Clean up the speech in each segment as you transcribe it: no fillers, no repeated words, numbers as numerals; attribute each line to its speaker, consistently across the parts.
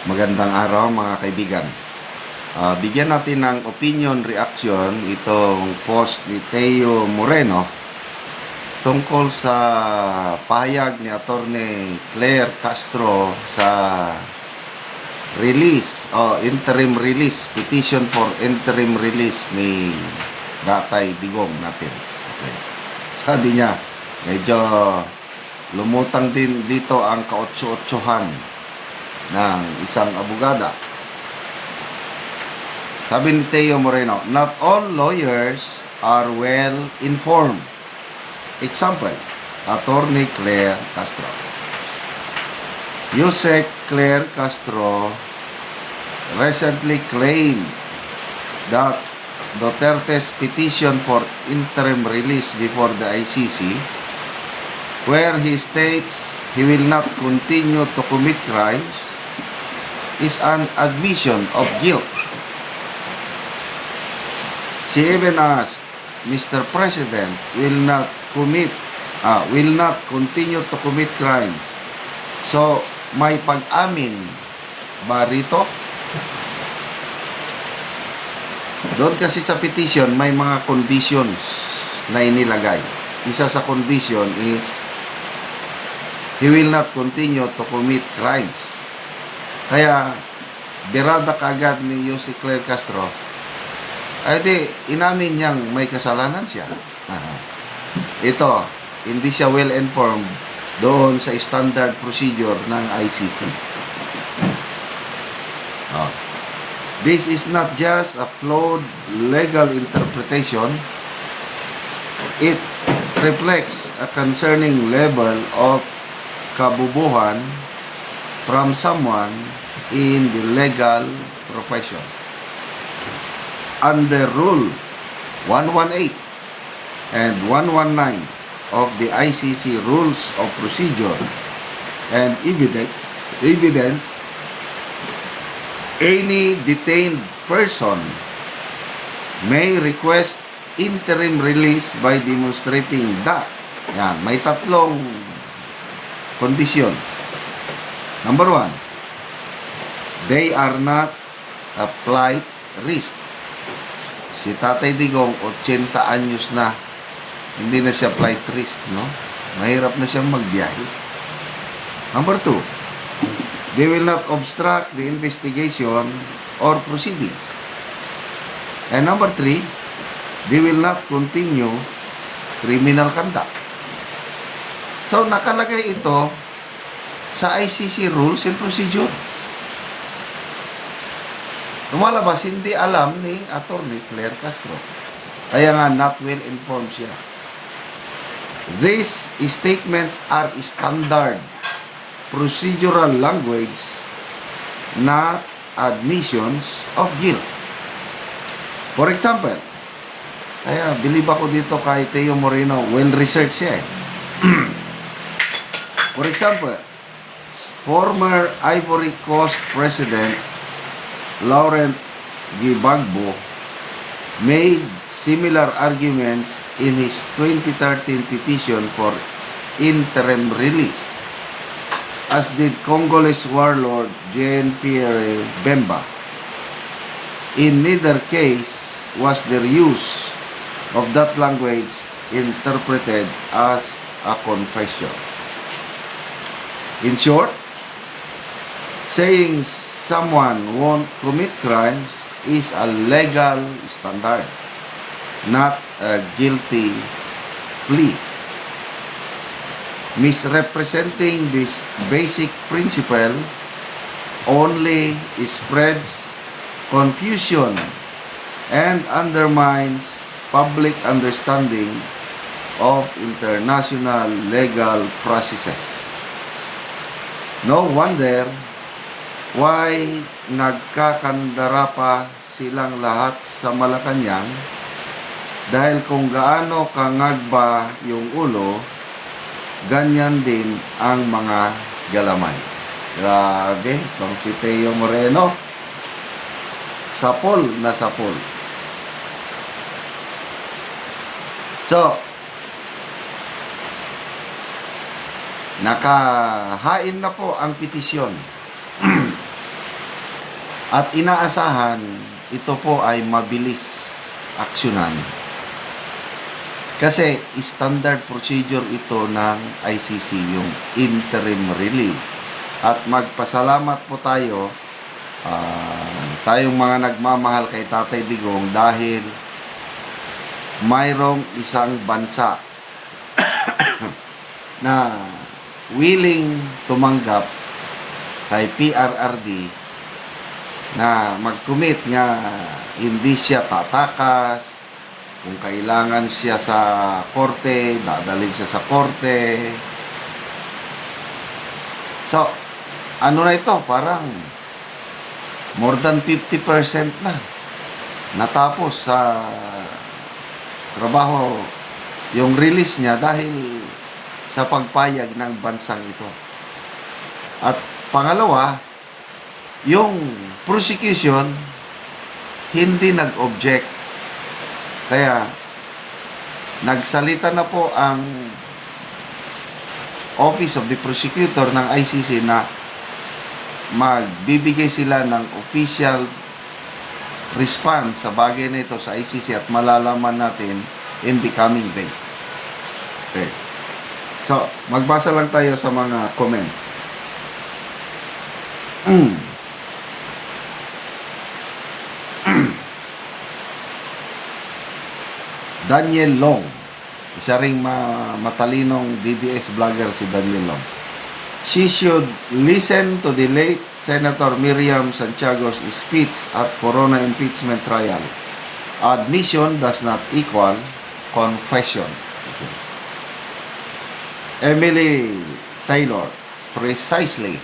Speaker 1: Magandang araw mga kaibigan. Bigyan natin ng opinion reaction itong post ni Teo Moreno tungkol sa pahayag ni Attorney Claire Castro sa interim release, petition for interim release ni Datay Digong natin. Okay. Sabi niya, medyo lumutang din dito ang kaotso-otsohan ng isang abogada. Sabi ni Teo Moreno, not all lawyers are well informed. Example, Attorney Claire Castro. Yusek Claire Castro recently claimed that Duterte's petition for interim release before the ICC, where he states he will not continue to commit crimes, is an admission of guilt. She even asked, Mr. President will not continue to commit crime. So, may pag-amin ba rito? Doon kasi sa petition, may mga conditions na inilagay. Isa sa condition is, he will not continue to commit crimes. Kaya, birada kaagad ni Yusek Claire Castro, ay di, inamin niyang may kasalanan siya. Ito, hindi siya well-informed doon sa standard procedure ng ICC. This is not just a flawed legal interpretation. It reflects a concerning level of kabubuhan from someone in the legal profession. Under Rule 118 and 119 of the ICC Rules of Procedure and Evidence, any detained person may request interim release by demonstrating that. Yan, may tatlong kondisyon. Number 1, they are not a flight risk. Si Tatay Digong, 80 anyos na, hindi na siya flight risk, no? Mahirap na siyang magbiyahe. Number 2, they will not obstruct the investigation or proceedings. And number 3, they will not continue criminal conduct. So, nakalagay ito sa ICC Rules and Procedure. Lumalabas, hindi alam ni Attorney Claire Castro. Kaya nga, not well informed siya. These statements are standard procedural language, not admissions of guilt. For example, kaya believe ako dito kay Teo Moreno, well-researched siya eh. For example, former Ivory Coast President Laurent Gbagbo made similar arguments in his 2013 petition for interim release, as did Congolese warlord Jean-Pierre Bemba. In neither case was their use of that language interpreted as a confession. In short, saying someone won't commit crimes is a legal standard, not a guilty plea. Misrepresenting this basic principle only spreads confusion and undermines public understanding of international legal processes. No wonder why nagkakandara pa silang lahat sa Malacanang, dahil kung gaano kangagba yung ulo, ganyan din ang mga galamay. Grabe, itong si Teo Moreno, sapol na sapol. So, nakahain na po ang petisyon. At inaasahan, ito po ay mabilis aksyonan. Kasi standard procedure ito ng ICC, yung interim release. At magpasalamat po tayo, tayong mga nagmamahal kay Tatay Digong dahil mayroong isang bansa na willing tumanggap kay PRRD na mag-commit nga hindi siya tatakas, kung kailangan siya sa korte, dadalhin siya sa korte. So, ano na ito? Parang more than 50% na natapos sa trabaho yung release niya dahil sa pagpayag ng bansang ito. At pangalawa, yung prosecution hindi nag-object. Kaya nagsalita na po ang Office of the Prosecutor ng ICC na magbibigay sila ng official response sa bagay na ito sa ICC at malalaman natin in the coming days. Okay. So, magbasa lang tayo sa mga comments. Daniel Long, isa ring matalinong DDS vlogger si Daniel Long. She should listen to the late Senator Miriam Santiago's speech at Corona impeachment trial. Admission does not equal confession. Okay. Emily Taylor, precisely.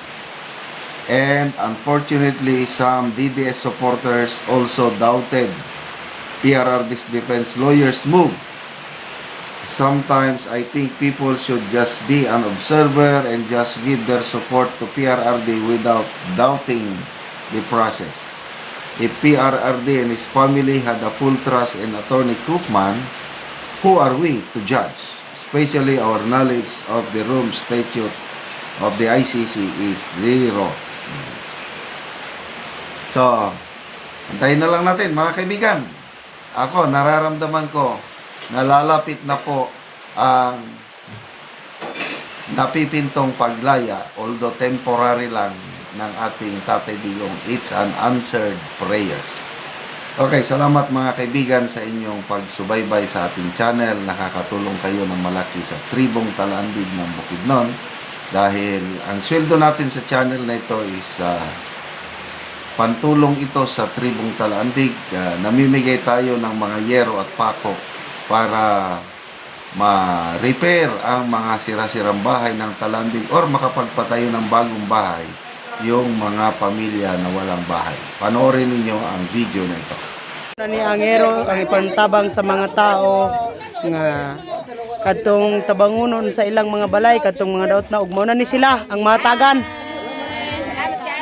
Speaker 1: And unfortunately, some DDS supporters also doubted PRRD's defense lawyers' move. Sometimes I think people should just be an observer and just give their support to PRRD without doubting the process. If PRRD and his family had a full trust in Attorney Koopman, who are we to judge? Especially our knowledge of the Rome Statute of the ICC is zero. So, antayin na lang natin mga kaibigan. Ako, nararamdaman ko, nalalapit na po ang napipintong paglaya, although temporary lang, ng ating Tatay Digong. It's an answered prayers. Okay, salamat mga kaibigan sa inyong pagsubaybay sa ating channel. Nakakatulong kayo ng malaki sa tribong Talaandig ng Bukidnon. Dahil ang sweldo natin sa channel na ito is pantulong ito sa tribong Talaandig. Namimigay tayo ng mga yero at pako para ma-repair ang mga sira-sirang bahay ng Talaandig or makapagpatayo ng bagong bahay yung mga pamilya na walang bahay. Panoorin ninyo ang video na ito.
Speaker 2: Ni angero ang ipantabang sa mga tao nga kadtong tabangunon sa ilang mga balay, kadtong mga daot na ug mao na ni sila ang matagan.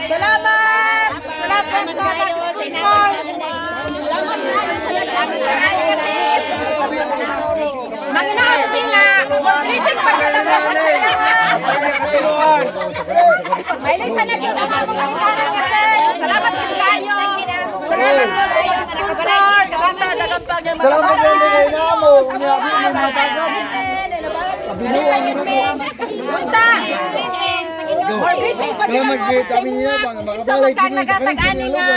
Speaker 3: Salamat! Salamat sa nag-sponsor! Salamat sa Manginahati nga! Mag-lisig pa yun ang mga sila! May lista na yun ang mga kalisanan kasi! Salamat din kayo! Salamat yun sa nag-sponsor! Dagang pag yung mga bala! Punta! Or blessing pa din ang mga sa imuha. Kinsa magkanagatagaan nga.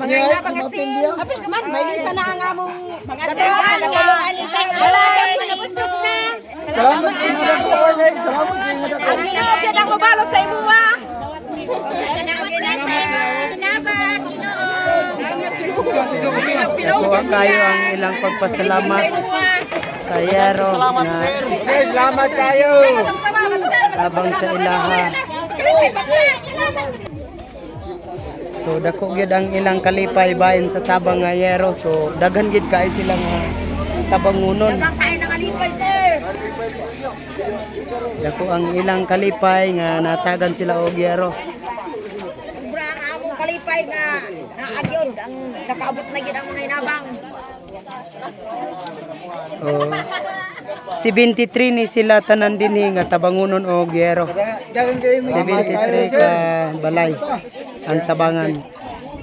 Speaker 3: Mga nga pangasin. Apil ka man, may lista na ang among datuan nga. Wala daw sa nabusdok na. Salamat kayo. Ang ginoo dyan ang mabalo sa imuha.
Speaker 2: Nakuha kayo ang ilang pagpasalamat sa yero na
Speaker 4: Salamat kayo.
Speaker 2: tabang sa ilaha. So dako gyud ang ilang kalipay bahin sa tabang nga yero. So daghan gid kay sila nga tabangunon. Dako ang ilang kalipay nga natagan sila og yero.
Speaker 3: Sobra ang among kalipay nga naagyod ang nakaabot na gid ang mga inabang.
Speaker 2: Oh. 73 ni sila tanan dinhi nga tabangunon og yero. 73 ka balay ang tabangan.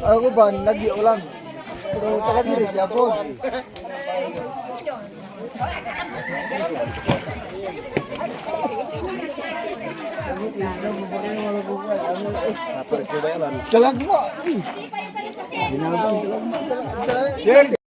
Speaker 5: Ako ba, lagi ulang. Pero talaga rin, yapon. Kalag mo. Sir.